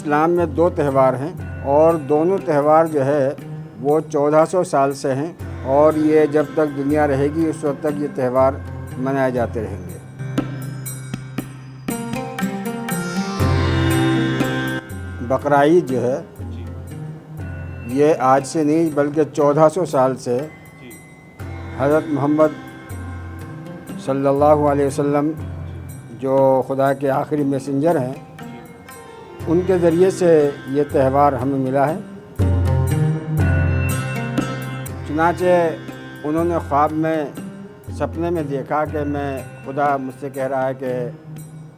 اسلام میں دو تہوار ہیں اور دونوں تہوار جو ہے وہ 1400 سال سے ہیں اور یہ جب تک دنیا رہے گی اس وقت تک یہ تہوار منائے جاتے رہیں گے۔ بقر عید جو ہے یہ آج سے نہیں بلکہ 1400 سال سے حضرت محمد صلی اللہ علیہ وسلم جو خدا کے آخری میسنجر ہیں ان کے ذریعے سے یہ تہوار ہمیں ملا ہے۔ چنانچہ انہوں نے خواب میں سپنے میں دیکھا کہ خدا مجھ سے کہہ رہا ہے کہ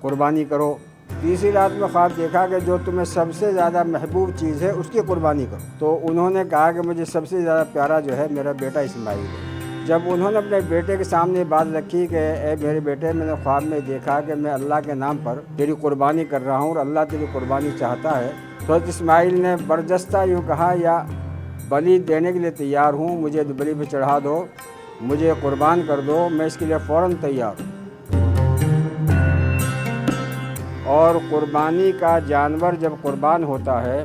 قربانی کرو۔ تیسری رات میں خواب دیکھا کہ جو تمہیں سب سے زیادہ محبوب چیز ہے اس کی قربانی کرو۔ تو انہوں نے کہا کہ مجھے سب سے زیادہ پیارا جو ہے میرا بیٹا اسماعیل ہے۔ جب انہوں نے اپنے بیٹے کے سامنے بات رکھی کہ اے میرے بیٹے، میں نے خواب میں دیکھا کہ میں اللہ کے نام پر تیری قربانی کر رہا ہوں اور اللہ تیری قربانی چاہتا ہے، تو حضرت اسماعیل نے برجستہ یوں کہا، یا بلی دینے کے لیے تیار ہوں، مجھے بلی پہ چڑھا دو، مجھے قربان کر دو، میں اس کے لیے فوراً تیار ہوں۔ اور قربانی کا جانور جب قربان ہوتا ہے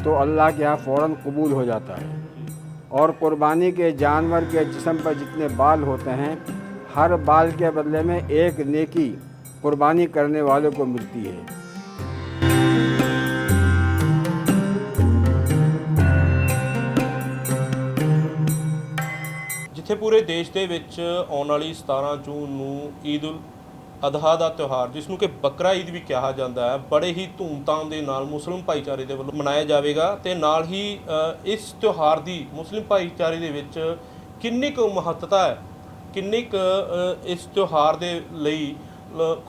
تو اللہ کے ہاں فوراً قبول ہو جاتا ہے، اور قربانی کے جانور کے جسم پر جتنے بال ہوتے ہیں ہر بال کے بدلے میں ایک نیکی قربانی کرنے والوں کو ملتی ہے۔ ਜਿੱਥੇ ਪੂਰੇ ਦੇਸ਼ ਦੇ ਵਿੱਚ ਆਉਣ ਵਾਲੀ 17 ਜੂਨ ਨੂੰ ਈਦ ਉਲ ਅਜ਼ਹਾ ਦਾ ਤਿਉਹਾਰ, ਜਿਸ ਨੂੰ ਕਿ ਬੱਕਰਾ ਈਦ ਵੀ ਕਿਹਾ ਜਾਂਦਾ ਹੈ, ਬੜੇ ਹੀ ਧੂਮਧਾਮ ਦੇ ਨਾਲ ਮੁਸਲਿਮ ਭਾਈਚਾਰੇ ਦੇ ਵੱਲੋਂ ਮਨਾਇਆ ਜਾਵੇਗਾ। ਤੇ ਨਾਲ ਹੀ ਇਸ ਤਿਉਹਾਰ ਦੀ ਮੁਸਲਿਮ ਭਾਈਚਾਰੇ ਦੇ ਵਿੱਚ ਕਿੰਨੀ ਕੁ ਮਹੱਤਤਾ ਹੈ, ਕਿੰਨੀ ਕੁ ਇਸ ਤਿਉਹਾਰ ਦੇ ਲਈ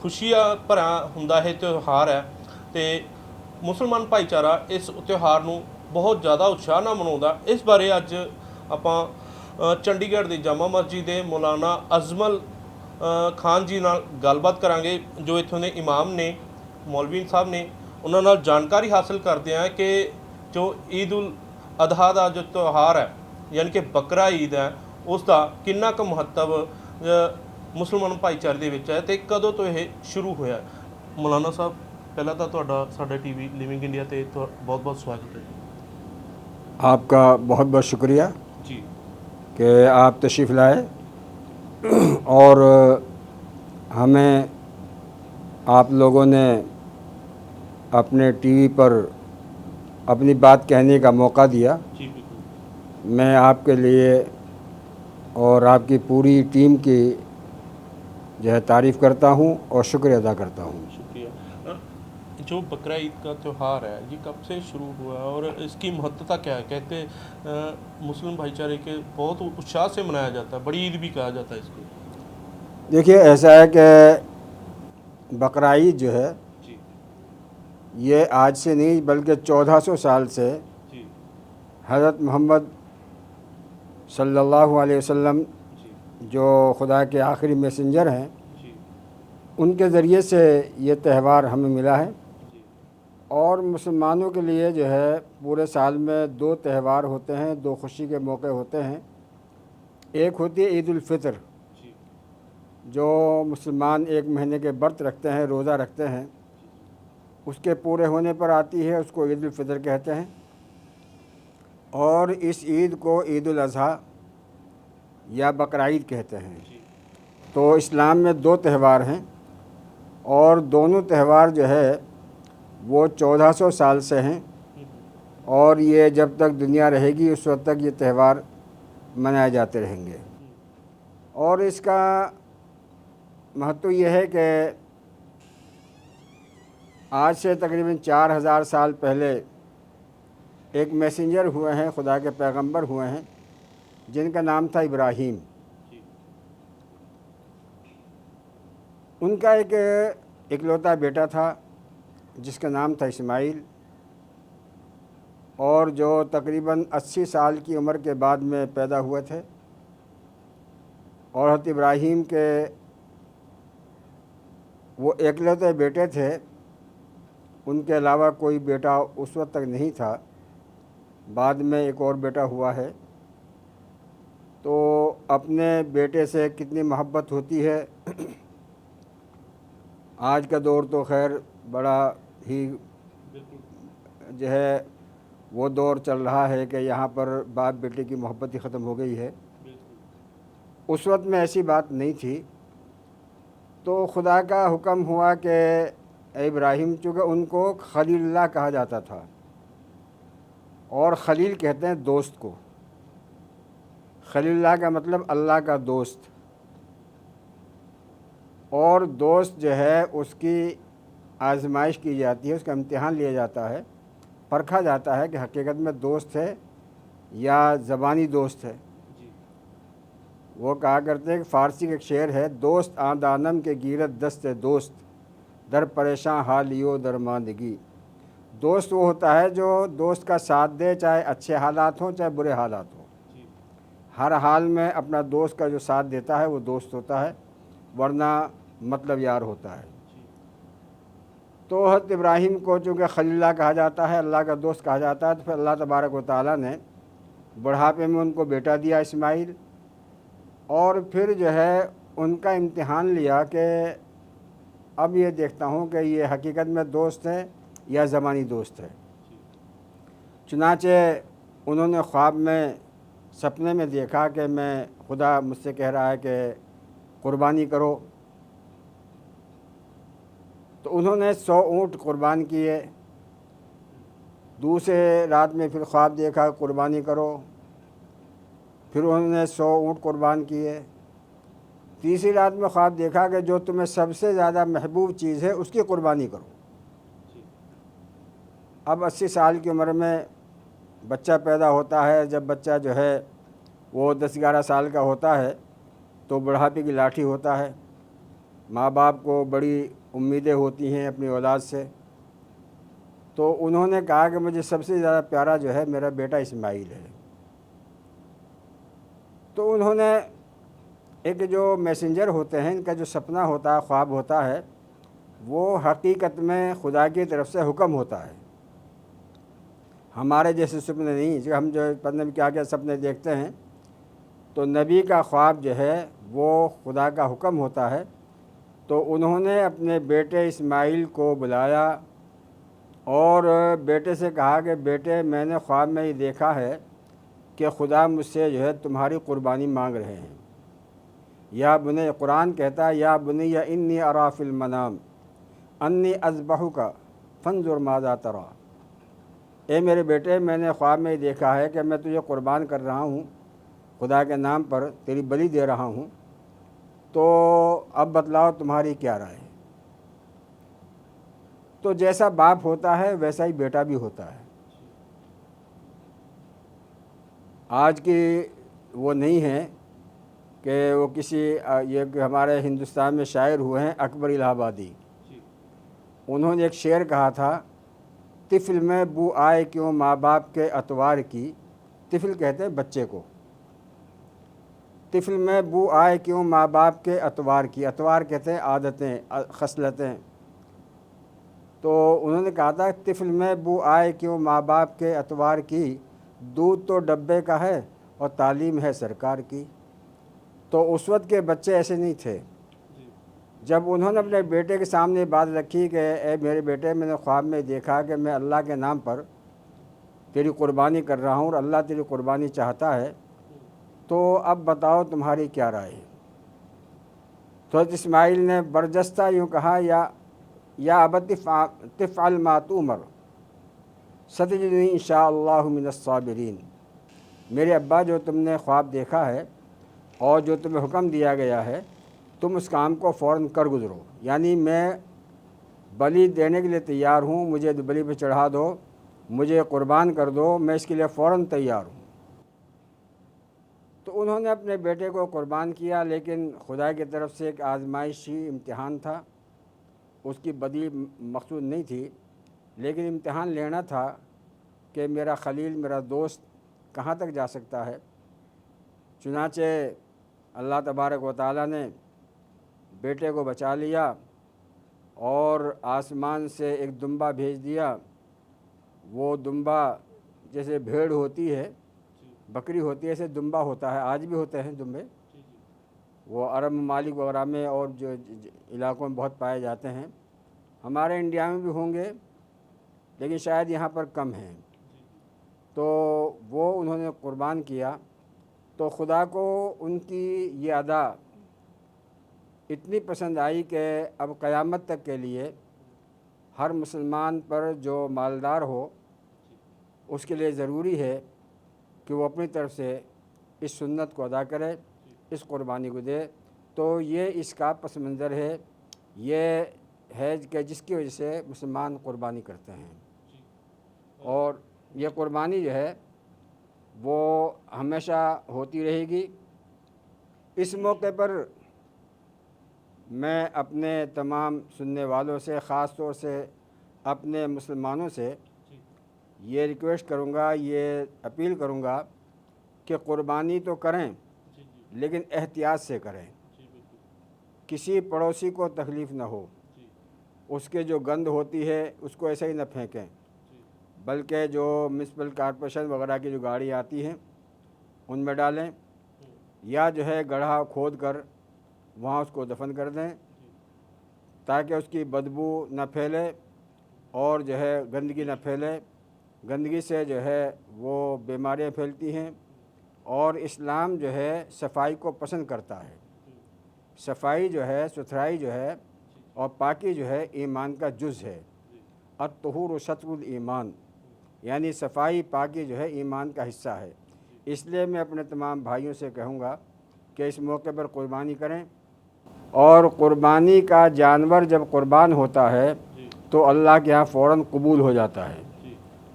ਖੁਸ਼ੀਆਂ ਭਰਿਆ ਹੁੰਦਾ ਇਹ ਤਿਉਹਾਰ ਹੈ, ਤੇ ਮੁਸਲਮਾਨ ਭਾਈਚਾਰਾ ਇਸ ਤਿਉਹਾਰ ਨੂੰ ਬਹੁਤ ਜ਼ਿਆਦਾ ਉਤਸ਼ਾਹ ਨਾਲ ਮਨਾਉਂਦਾ। ਇਸ ਬਾਰੇ ਅੱਜ ਆਪਾਂ ਚੰਡੀਗੜ੍ਹ ਦੀ ਜਾਮਾ ਮਸਜਿਦ ਦੇ ਮੌਲਾਨਾ ਅਜ਼ਮਲ ਖਾਨ ਜੀ ਨਾਲ ਗੱਲਬਾਤ ਕਰਾਂਗੇ, ਜੋ ਇੱਥੋਂ ਦੇ ਇਮਾਮ ਨੇ, ਮੌਲਵੀ ਸਾਹਿਬ ਨੇ। ਉਹਨਾਂ ਨਾਲ ਜਾਣਕਾਰੀ ਹਾਸਲ ਕਰਦੇ ਹਾਂ ਕਿ ਜੋ ਈਦ ਉਲ ਅਜ਼ਹਾ ਦਾ ਜੋ ਤਿਉਹਾਰ ਹੈ, ਯਾਨੀ ਕਿ ਬੱਕਰਾ ਈਦ ਹੈ, ਉਸ ਦਾ ਕਿੰਨਾ ਕੁ ਮਹੱਤਵ ਮੁਸਲਮਾਨ ਭਾਈਚਾਰੇ ਦੇ ਵਿੱਚ ਹੈ ਅਤੇ ਕਦੋਂ ਤੋਂ ਇਹ ਸ਼ੁਰੂ ਹੋਇਆ। ਮੌਲਾਨਾ ਸਾਹਿਬ, ਪਹਿਲਾਂ ਤਾਂ ਤੁਹਾਡਾ ਸਾਡੇ ਟੀ.ਵੀ. ਲਿਵਿੰਗ ਇੰਡੀਆ 'ਤੇ ਬਹੁਤ ਬਹੁਤ ਸਵਾਗਤ ਹੈ। آپ کا بہت بہت شکریہ جی کہ آپ تشریف لائے اور ہمیں آپ لوگوں نے اپنے ٹی وی پر اپنی بات کہنے کا موقع دیا۔ جی بالکل، میں آپ کے لیے اور آپ کی پوری ٹیم کی جو ہے تعریف کرتا ہوں اور شکر ادا کرتا ہوں۔ شکریہ۔ جو بقرہ عید کا تہوار ہے یہ کب سے شروع ہوا ہے اور اس کی مہتتا کیا ہے؟ کہتے مسلم بھائی چارے کے بہت اتشاہ سے منایا جاتا ہے، بڑی عید بھی کہا جاتا ہے اس کو۔ دیکھیے، ایسا ہے کہ بقرہ عید جو ہے جی یہ آج سے نہیں بلکہ 1400 سال سے جی حضرت محمد صلی اللہ علیہ وسلم جی جو خدا کے آخری میسنجر ہیں جی ان کے ذریعے سے یہ تہوار ہمیں ملا ہے۔ جی اور مسلمانوں کے لیے جو ہے پورے سال میں دو تہوار ہوتے ہیں، دو خوشی کے موقع ہوتے ہیں۔ ایک ہوتی ہے عید الفطر، جی جو مسلمان ایک مہینے کے برت رکھتے ہیں، روزہ رکھتے ہیں، اس کے پورے ہونے پر آتی ہے، اس کو عید الفطر کہتے ہیں۔ اور اس عید کو عید الاضحیٰ یا بقرہ عید کہتے ہیں۔ جی تو اسلام میں دو تہوار ہیں اور دونوں تہوار جو ہے وہ 1400 سال سے ہیں، اور یہ جب تک دنیا رہے گی اس وقت تک یہ تہوار منائے جاتے رہیں گے۔ اور اس کا مہتو یہ ہے کہ آج سے تقریباً 4000 سال پہلے ایک میسنجر ہوئے ہیں، خدا کے پیغمبر ہوئے ہیں، جن کا نام تھا ابراہیم۔ جی ان کا ایک اکلوتا بیٹا تھا جس کا نام تھا اسماعیل، اور جو تقریباً 80 سال کی عمر کے بعد میں پیدا ہوئے تھے۔ اور حضرت ابراہیم کے وہ اکلوتے بیٹے تھے، ان کے علاوہ کوئی بیٹا اس وقت تک نہیں تھا، بعد میں ایک اور بیٹا ہوا ہے۔ تو اپنے بیٹے سے کتنی محبت ہوتی ہے، آج کا دور تو خیر بڑا ہی جو ہے وہ دور چل رہا ہے کہ یہاں پر باپ بیٹے کی محبت ہی ختم ہو گئی ہے. اس وقت میں ایسی بات نہیں تھی. تو خدا کا حکم ہوا کہ اے ابراہیم، چونکہ ان کو خلیل اللہ کہا جاتا تھا، اور خلیل کہتے ہیں دوست کو. خلیل اللہ کا مطلب اللہ کا دوست. اور دوست جو ہے اس کی آزمائش کی جاتی ہے، اس کا امتحان لیا جاتا ہے، پرکھا جاتا ہے کہ حقیقت میں دوست ہے یا زبانی دوست ہے. وہ کہا کرتے ہیں کہ فارسی کا ایک شعر ہے، دوست آندانم کے گیرت دست دوست، در پریشاں حالیو درماندگی. دوست وہ ہوتا ہے جو دوست کا ساتھ دے، چاہے اچھے حالات ہوں چاہے برے حالات ہوں. ہر حال میں اپنا دوست کا جو ساتھ دیتا ہے وہ دوست ہوتا ہے، ورنہ مطلب یار ہوتا ہے. تو حضرت ابراہیم کو چونکہ خلیل اللہ کہا جاتا ہے، اللہ کا دوست کہا جاتا ہے، تو پھر اللہ تبارک و تعالیٰ نے بڑھاپے میں ان کو بیٹا دیا اسماعیل. اور پھر جو ہے ان کا امتحان لیا کہ اب یہ دیکھتا ہوں کہ یہ حقیقت میں دوست ہے یا زمانی دوست ہے. چنانچہ انہوں نے خواب میں سپنے میں دیکھا کہ خدا مجھ سے کہہ رہا ہے کہ قربانی کرو. تو انہوں نے 100 اونٹ قربان کیے. دوسرے رات میں پھر خواب دیکھا قربانی کرو، پھر انہوں نے 100 اونٹ قربان کیے. تیسری رات میں خواب دیکھا کہ جو تمہیں سب سے زیادہ محبوب چیز ہے اس کی قربانی کرو. اب 80 سال کی عمر میں بچہ پیدا ہوتا ہے. جب بچہ جو ہے وہ 10-11 سال کا ہوتا ہے تو بڑھاپے کی لاٹھی ہوتا ہے. ماں باپ کو بڑی امیدیں ہوتی ہیں اپنی اولاد سے. تو انہوں نے کہا کہ مجھے سب سے زیادہ پیارا جو ہے میرا بیٹا اسماعیل ہے. تو انہوں نے ایک جو میسنجر ہوتے ہیں، ان کا جو سپنا ہوتا ہے، خواب ہوتا ہے، وہ حقیقت میں خدا کی طرف سے حکم ہوتا ہے. ہمارے جیسے سپنے نہیں. جو ہم جو پتہ نہیں کیا سپنے دیکھتے ہیں، تو نبی کا خواب جو ہے وہ خدا کا حکم ہوتا ہے. تو انہوں نے اپنے بیٹے اسماعیل کو بلایا اور بیٹے سے کہا کہ بیٹے، میں نے خواب میں یہ دیکھا ہے کہ خدا مجھ سے جو ہے تمہاری قربانی مانگ رہے ہیں. یا بنی، قرآن کہتا ہے یا بنی انی اری فی المنام انی اذبحک فانظر ماذا تری. اے میرے بیٹے، میں نے خواب میں دیکھا ہے کہ میں تجھے قربان کر رہا ہوں، خدا کے نام پر تیری بلی دے رہا ہوں، تو اب بتلاؤ تمہاری کیا رائے ہے. تو جیسا باپ ہوتا ہے ویسا ہی بیٹا بھی ہوتا ہے. آج کی وہ نہیں ہے کہ وہ کسی یہ کہ ہمارے ہندوستان میں شاعر ہوئے ہیں اکبر الہ آبادی. انہوں نے ایک شعر کہا تھا، طفل میں بو آئے کیوں ماں باپ کے اتوار کی. طفل کہتے ہیں بچے کو. طفل میں بو آئے کیوں ماں باپ کے اتوار کی. اتوار کہتے ہیں عادتیں، خصلتیں. تو انہوں نے کہا تھا طفل میں بو آئے کیوں ماں باپ کے اتوار کی، دودھ تو ڈبے کا ہے اور تعلیم ہے سرکار کی. تو اس وقت کے بچے ایسے نہیں تھے. جب انہوں نے اپنے بیٹے کے سامنے بات رکھی کہ اے میرے بیٹے، میں نے خواب میں دیکھا کہ میں اللہ کے نام پر تیری قربانی کر رہا ہوں اور اللہ تیری قربانی چاہتا ہے، تو اب بتاؤ تمہاری کیا رائے ہے. تو حضرت اسماعیل نے برجستہ یوں کہا، یا ابت تفعل ما تؤمر ستجدنی ان شاء اللہ من الصابرین. میرے ابا، جو تم نے خواب دیکھا ہے اور جو تمہیں حکم دیا گیا ہے، تم اس کام کو فوراً کر گزرو. یعنی میں بلی دینے کے لیے تیار ہوں، مجھے بلی پہ چڑھا دو، مجھے قربان کر دو، میں اس کے لیے فوراً تیار ہوں. تو انہوں نے اپنے بیٹے کو قربان کیا، لیکن خدا کی طرف سے ایک آزمائشی امتحان تھا. اس کی بدی مقصود نہیں تھی، لیکن امتحان لینا تھا کہ میرا خلیل، میرا دوست کہاں تک جا سکتا ہے. چنانچہ اللہ تبارک و تعالیٰ نے بیٹے کو بچا لیا اور آسمان سے ایک دمبا بھیج دیا. وہ دمبا جیسے بھیڑ ہوتی ہے، بکری ہوتی ہے، ایسے دمبا ہوتا ہے. آج بھی ہوتے ہیں دمبے، وہ عرب ممالک وغیرہ میں اور جو علاقوں میں بہت پائے جاتے ہیں. ہمارے انڈیا میں بھی ہوں گے. لیکن شاید یہاں پر کم ہیں، تو وہ انہوں نے قربان کیا، تو خدا کو ان کی یہ ادا اتنی پسند آئی کہ اب قیامت تک کے لیے ہر مسلمان پر جو مالدار ہو اس کے لیے ضروری ہے کہ وہ اپنی طرف سے اس سنت کو ادا کرے، اس قربانی کو دے۔ تو یہ اس کا پس منظر ہے، یہ ہے کہ جس کی وجہ سے مسلمان قربانی کرتے ہیں، اور یہ قربانی جو ہے وہ ہمیشہ ہوتی رہے گی۔ اس موقع پر میں اپنے تمام سننے والوں سے، خاص طور سے اپنے مسلمانوں سے یہ ریکویسٹ کروں گا، یہ اپیل کروں گا کہ قربانی تو کریں لیکن احتیاط سے کریں، کسی پڑوسی کو تکلیف نہ ہو، اس کے جو گند ہوتی ہے اس کو ایسے ہی نہ پھینکیں، بلکہ جو میونسپل کارپوریشن وغیرہ کی جو گاڑی آتی ہیں ان میں ڈالیں، یا جو ہے گڑھا کھود کر وہاں اس کو دفن کر دیں تاکہ اس کی بدبو نہ پھیلے اور جو ہے گندگی نہ پھیلے۔ گندگی سے جو ہے وہ بیماریاں پھیلتی ہیں، اور اسلام جو ہے صفائی کو پسند کرتا ہے۔ صفائی جو ہے، ستھرائی جو ہے اور پاکی جو ہے ایمان کا جز ہے۔ الطہور شطر الایمان، یعنی صفائی پاکی جو ہے ایمان کا حصہ ہے۔ اس لیے میں اپنے تمام بھائیوں سے کہوں گا کہ اس موقع پر قربانی کریں، اور قربانی کا جانور جب قربان ہوتا ہے تو اللہ کے ہاں فوراً قبول ہو جاتا ہے،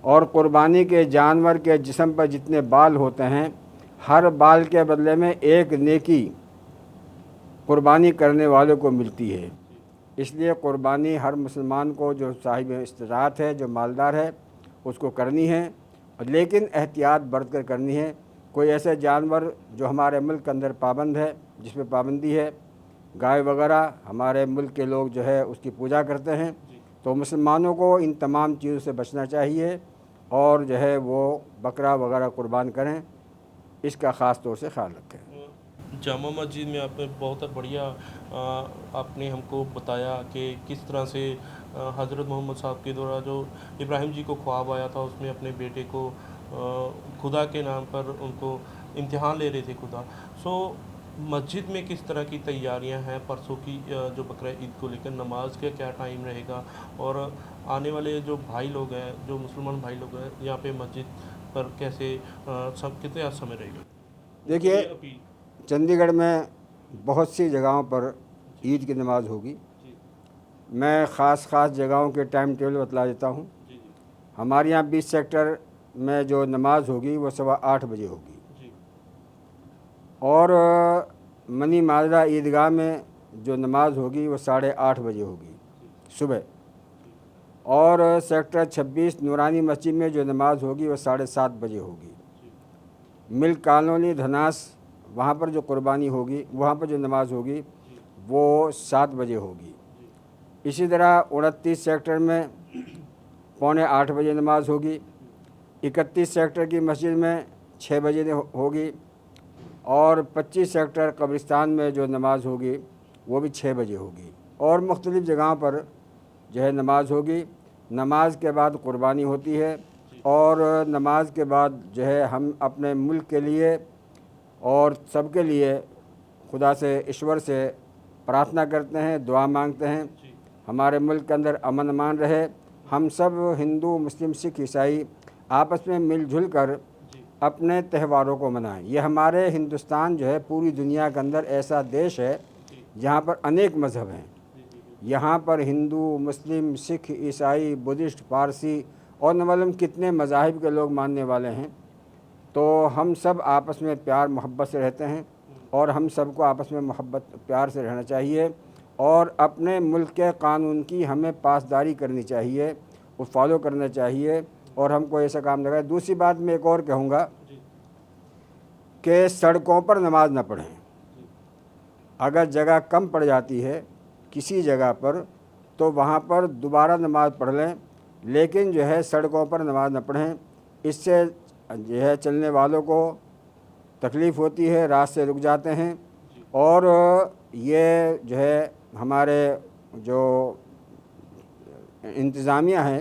اور قربانی کے جانور کے جسم پر جتنے بال ہوتے ہیں ہر بال کے بدلے میں ایک نیکی قربانی کرنے والوں کو ملتی ہے۔ اس لیے قربانی ہر مسلمان کو جو صاحب استطاعت ہے، جو مالدار ہے، اس کو کرنی ہے، لیکن احتیاط برت کر کرنی ہے۔ کوئی ایسے جانور جو ہمارے ملک کے اندر پابند ہے، جس پہ پابندی ہے، گائے وغیرہ، ہمارے ملک کے لوگ جو ہے اس کی پوجا کرتے ہیں، تو مسلمانوں کو ان تمام چیزوں سے بچنا چاہیے، اور جو ہے وہ بکرا وغیرہ قربان کریں، اس کا خاص طور سے خیال رکھیں۔ جامع مسجد میں آپ نے بہت بڑھیا آپ نے ہم کو بتایا کہ کس طرح سے حضرت محمد صاحب کے دوران جو ابراہیم جی کو خواب آیا تھا، اس میں اپنے بیٹے کو خدا کے نام پر ان کو امتحان لے رہے تھے خدا۔ سو مسجد میں کس طرح کی تیاریاں ہیں پرسوں کی جو بقرہ عید کو لے کر، نماز کا کیا ٹائم رہے گا، اور آنے والے جو بھائی لوگ ہیں، جو مسلمان بھائی لوگ ہیں، یہاں پہ مسجد پر کیسے سب کتنے سمے رہے گا؟ دیکھیے، چندی گڑھ میں بہت سی جگہوں پر عید کی نماز ہوگی۔ میں خاص جگہوں کے ٹائم ٹیبل بتلا دیتا ہوں۔ ہمارے یہاں 20 سیکٹر میں جو نماز ہوگی وہ 8:15 بجے ہوگی، اور منی معاذرہ عیدگاہ میں جو نماز ہوگی وہ 8:30 بجے ہوگی صبح، اور سیکٹر 26 نورانی مسجد میں جو نماز ہوگی وہ 7:30 بجے ہوگی۔ ملک کالونی دھناس، وہاں پر جو قربانی ہوگی، وہاں پر جو نماز ہوگی وہ 7 بجے ہوگی۔ اسی طرح 29 سیکٹر میں 7:45 بجے نماز ہوگی، 31 سیکٹر کی مسجد میں 6 بجے ہوگی، اور 25 سیکٹر قبرستان میں جو نماز ہوگی وہ بھی 6 بجے ہوگی، اور مختلف جگہوں پر جو ہے نماز ہوگی۔ نماز کے بعد قربانی ہوتی ہے، اور نماز کے بعد جو ہے ہم اپنے ملک کے لیے اور سب کے لیے خدا سے، ایشور سے پرارتھنا کرتے ہیں، دعا مانگتے ہیں، ہمارے ملک کے اندر امن امان رہے، ہم سب ہندو، مسلم، سکھ، عیسائی آپس میں مل جل کر اپنے تہواروں کو منائیں۔ یہ ہمارے ہندوستان جو ہے پوری دنیا کے اندر ایسا دیش ہے جہاں پر انیک مذہب ہیں۔ یہاں پر ہندو، مسلم، سکھ، عیسائی، بدھسٹ، پارسی اور نہ معلوم کتنے مذاہب کے لوگ ماننے والے ہیں، تو ہم سب آپس میں پیار محبت سے رہتے ہیں، اور ہم سب کو آپس میں محبت پیار سے رہنا چاہیے، اور اپنے ملک کے قانون کی ہمیں پاسداری کرنی چاہیے، وہ فالو کرنا چاہیے، اور ہم کو ایسا کام لگا۔ دوسری بات میں ایک اور کہوں گا کہ سڑکوں پر نماز نہ پڑھیں۔ اگر جگہ کم پڑ جاتی ہے کسی جگہ پر تو وہاں پر دوبارہ نماز پڑھ لیں، لیکن جو ہے سڑکوں پر نماز نہ پڑھیں۔ اس سے جو ہے چلنے والوں کو تکلیف ہوتی ہے، راستے سے رک جاتے ہیں، اور یہ جو ہے ہمارے جو انتظامیہ ہیں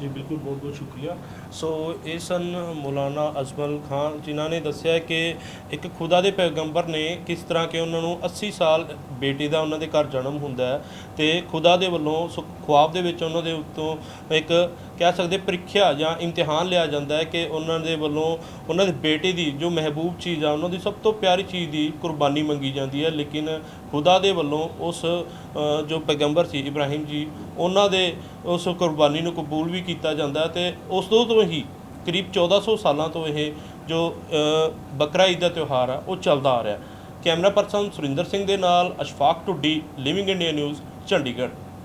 ਜੀ ਬਿਲਕੁਲ, ਬਹੁਤ ਬਹੁਤ ਸ਼ੁਕਰੀਆ। ਸੋ ਇਹ ਸਨ ਮੌਲਾਨਾ ਅਜ਼ਮਲ ਖਾਨ, ਜਿਨ੍ਹਾਂ ਨੇ ਦੱਸਿਆ ਕਿ ਇੱਕ ਖੁਦਾ ਦੇ ਪੈਗੰਬਰ ਨੇ ਕਿਸ ਤਰ੍ਹਾਂ ਕਿ ਉਹਨਾਂ ਨੂੰ 80 ਸਾਲ ਬੇਟੇ ਦਾ ਉਹਨਾਂ ਦੇ ਘਰ ਜਨਮ ਹੁੰਦਾ ਹੈ ਅਤੇ ਖੁਦਾ ਦੇ ਵੱਲੋਂ ਖੁਆਬ ਦੇ ਵਿੱਚ ਉਹਨਾਂ ਦੇ ਉੱਤੋਂ ਇੱਕ ਕਹਿ ਸਕਦੇ ਪ੍ਰੀਖਿਆ ਜਾਂ ਇਮਤਿਹਾਨ ਲਿਆ ਜਾਂਦਾ ਹੈ ਕਿ ਉਹਨਾਂ ਦੇ ਵੱਲੋਂ ਉਹਨਾਂ ਦੇ ਬੇਟੇ ਦੀ ਜੋ ਮਹਿਬੂਬ ਚੀਜ਼ ਆ, ਉਹਨਾਂ ਦੀ ਸਭ ਤੋਂ ਪਿਆਰੀ ਚੀਜ਼ ਦੀ ਕੁਰਬਾਨੀ ਮੰਗੀ ਜਾਂਦੀ ਹੈ। ਲੇਕਿਨ ਖੁਦਾ ਦੇ ਵੱਲੋਂ ਉਸ ਜੋ ਪੈਗੰਬਰ ਸੀ ਇਬਰਾਹੀਮ ਜੀ, ਉਹਨਾਂ ਦੇ ਉਸ ਕੁਰਬਾਨੀ ਨੂੰ ਕਬੂਲ ਵੀ ਕੀਤਾ ਜਾਂਦਾ ਅਤੇ ਉਸ ਤੋਂ ਹੀ ਕਰੀਬ 1400 ਸਾਲਾਂ ਤੋਂ ਇਹ ਜੋ ਬਕਰਾ ਈਦ ਦਾ ਤਿਉਹਾਰ ਆ ਉਹ ਚੱਲਦਾ ਆ ਰਿਹਾ। ਕੈਮਰਾ ਪਰਸਨ ਸੁਰਿੰਦਰ ਸਿੰਘ ਦੇ ਨਾਲ Ashfaq Dhuddi, living India news, Chandigarh.